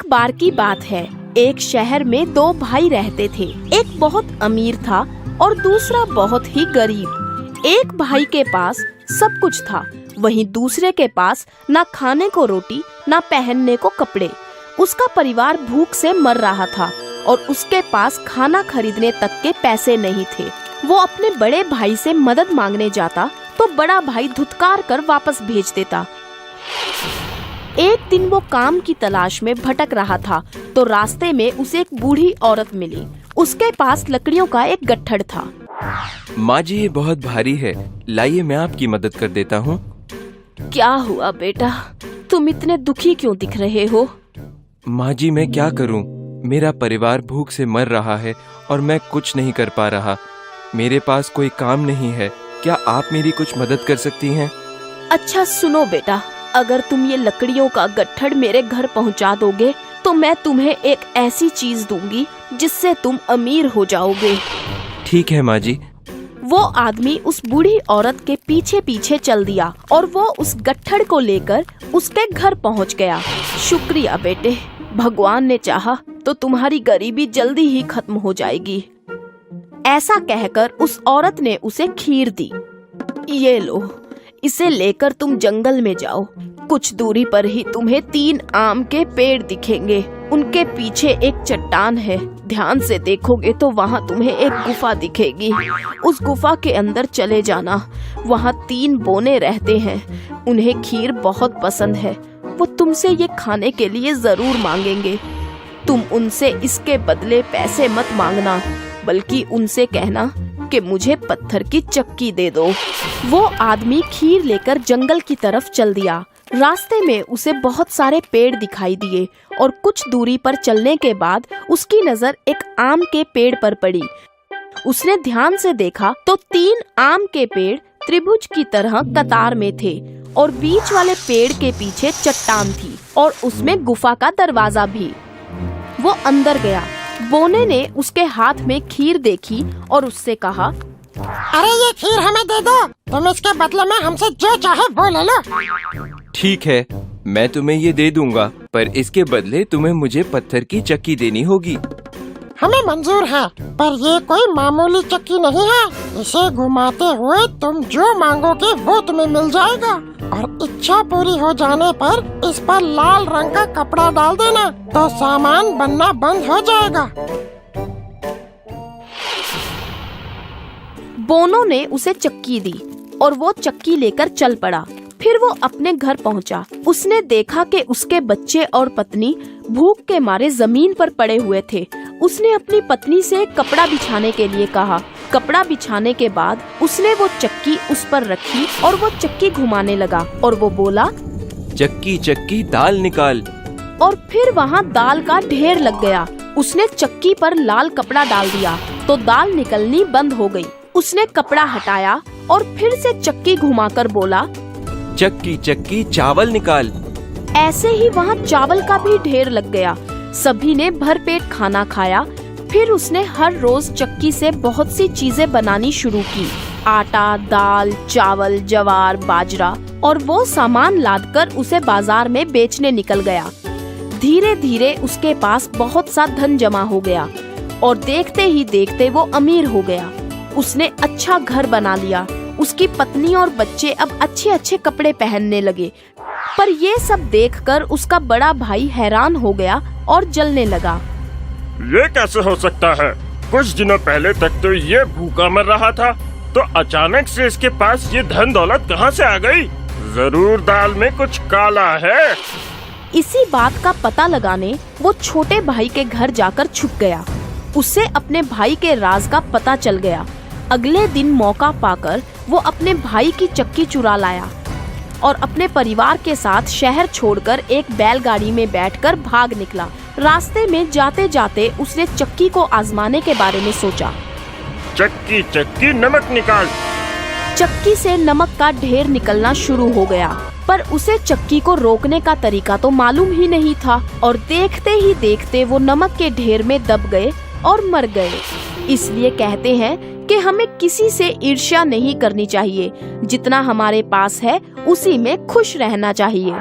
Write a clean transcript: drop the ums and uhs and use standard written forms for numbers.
बार की बात है, एक शहर में दो भाई रहते थे। एक बहुत अमीर था और दूसरा बहुत ही गरीब। एक भाई के पास सब कुछ था, वहीं दूसरे के पास ना खाने को रोटी ना पहनने को कपड़े। उसका परिवार भूख से मर रहा था और उसके पास खाना खरीदने तक के पैसे नहीं थे। वो अपने बड़े भाई से मदद मांगने जाता तो बड़ा भाई धुतकार कर वापस भेज देता। एक दिन वो काम की तलाश में भटक रहा था तो रास्ते में उसे एक बूढ़ी औरत मिली। उसके पास लकड़ियों का एक गट्ठर था। माँ जी, ये बहुत भारी है, लाइए मैं आपकी मदद कर देता हूँ। क्या हुआ बेटा, तुम इतने दुखी क्यों दिख रहे हो? माँ जी, मैं क्या करूँ, मेरा परिवार भूख से मर रहा है और मैं कुछ नहीं कर पा रहा। मेरे पास कोई काम नहीं है, क्या आप मेरी कुछ मदद कर सकती हैं? अच्छा सुनो बेटा, अगर तुम ये लकड़ियों का गट्ठर मेरे घर पहुंचा दोगे तो मैं तुम्हें एक ऐसी चीज दूंगी जिससे तुम अमीर हो जाओगे। ठीक है माँ जी। वो आदमी उस बूढ़ी औरत के पीछे पीछे चल दिया और वो उस गट्ठर को लेकर उसके घर पहुंच गया। शुक्रिया बेटे, भगवान ने चाहा तो तुम्हारी गरीबी जल्दी ही खत्म हो जाएगी। ऐसा कहकर उस औरत ने उसे खीर दी। ये लो, इसे लेकर तुम जंगल में जाओ। कुछ दूरी पर ही तुम्हें 3 आम के पेड़ दिखेंगे। उनके पीछे एक चट्टान है, ध्यान से देखोगे तो वहाँ तुम्हें एक गुफा दिखेगी। उस गुफा के अंदर चले जाना, वहाँ 3 बोने रहते हैं। उन्हें खीर बहुत पसंद है, वो तुमसे ये खाने के लिए जरूर मांगेंगे। तुम उनसे इसके बदले पैसे मत मांगना, बल्कि उनसे कहना कि मुझे पत्थर की चक्की दे दो। वो आदमी खीर लेकर जंगल की तरफ चल दिया। रास्ते में उसे बहुत सारे पेड़ दिखाई दिए और कुछ दूरी पर चलने के बाद उसकी नजर एक आम के पेड़ पर पड़ी। उसने ध्यान से देखा तो 3 आम के पेड़ त्रिभुज की तरह कतार में थे और बीच वाले पेड़ के पीछे चट्टान थी और उसमें गुफा का दरवाजा भी। वो अंदर गया। बोने ने उसके हाथ में खीर देखी और उससे कहा, अरे ये खीर हमें दे दो, तुम इसके बदले में हमसे जो चाहे वो ले लो। ठीक है, मैं तुम्हें ये दे दूंगा, पर इसके बदले तुम्हें मुझे पत्थर की चक्की देनी होगी। हमें मंजूर है, पर ये कोई मामूली चक्की नहीं है। इसे घुमाते हुए तुम जो मांगोगे वो तुम्हें मिल जाएगा और इच्छा पूरी हो जाने पर इस पर लाल रंग का कपड़ा डाल देना तो सामान बनना बंद हो जाएगा। बोनो ने उसे चक्की दी और वो चक्की लेकर चल पड़ा। फिर वो अपने घर पहुंचा। उसने देखा कि उसके बच्चे और पत्नी भूख के मारे जमीन पर पड़े हुए थे। उसने अपनी पत्नी से कपड़ा बिछाने के लिए कहा। कपड़ा बिछाने के बाद उसने वो चक्की उस पर रखी और वो चक्की घुमाने लगा और वो बोला, चक्की चक्की दाल निकाल। और फिर वहाँ दाल का ढेर लग गया। उसने चक्की पर लाल कपड़ा डाल दिया तो दाल निकलनी बंद हो गई। उसने कपड़ा हटाया और फिर से चक्की घुमाकर बोला, चक्की चक्की चावल निकाल। ऐसे ही वहाँ चावल का भी ढेर लग गया। सभी ने भरपेट खाना खाया। फिर उसने हर रोज चक्की से बहुत सी चीजें बनानी शुरू की। आटा, दाल, चावल, ज्वार, बाजरा और वो सामान लादकर उसे बाजार में बेचने निकल गया। धीरे धीरे उसके पास बहुत सा धन जमा हो गया और देखते ही देखते वो अमीर हो गया। उसने अच्छा घर बना लिया। उसकी पत्नी और बच्चे अब अच्छे अच्छे कपड़े पहनने लगे। पर ये सब देखकर उसका बड़ा भाई हैरान हो गया और जलने लगा। ये कैसे हो सकता है? कुछ दिनों पहले तक तो ये भूखा मर रहा था, तो अचानक से इसके पास ये धन दौलत कहाँ से आ गई? जरूर दाल में कुछ काला है। इसी बात का पता लगाने वो छोटे भाई के घर जाकर छुप गया। उससे अपने भाई के राज का पता चल गया। अगले दिन मौका पाकर वो अपने भाई की चक्की चुरा लाया और अपने परिवार के साथ शहर छोड़कर एक बैलगाड़ी में बैठकर भाग निकला। रास्ते में जाते जाते उसने चक्की को आजमाने के बारे में सोचा। चक्की चक्की नमक निकाल। चक्की से नमक का ढेर निकलना शुरू हो गया, पर उसे चक्की को रोकने का तरीका तो मालूम ही नहीं था और देखते ही देखते वो नमक के ढेर में दब गए और मर गए। इसलिए कहते हैं कि हमें किसी से ईर्ष्या नहीं करनी चाहिए। जितना हमारे पास है उसी में खुश रहना चाहिए।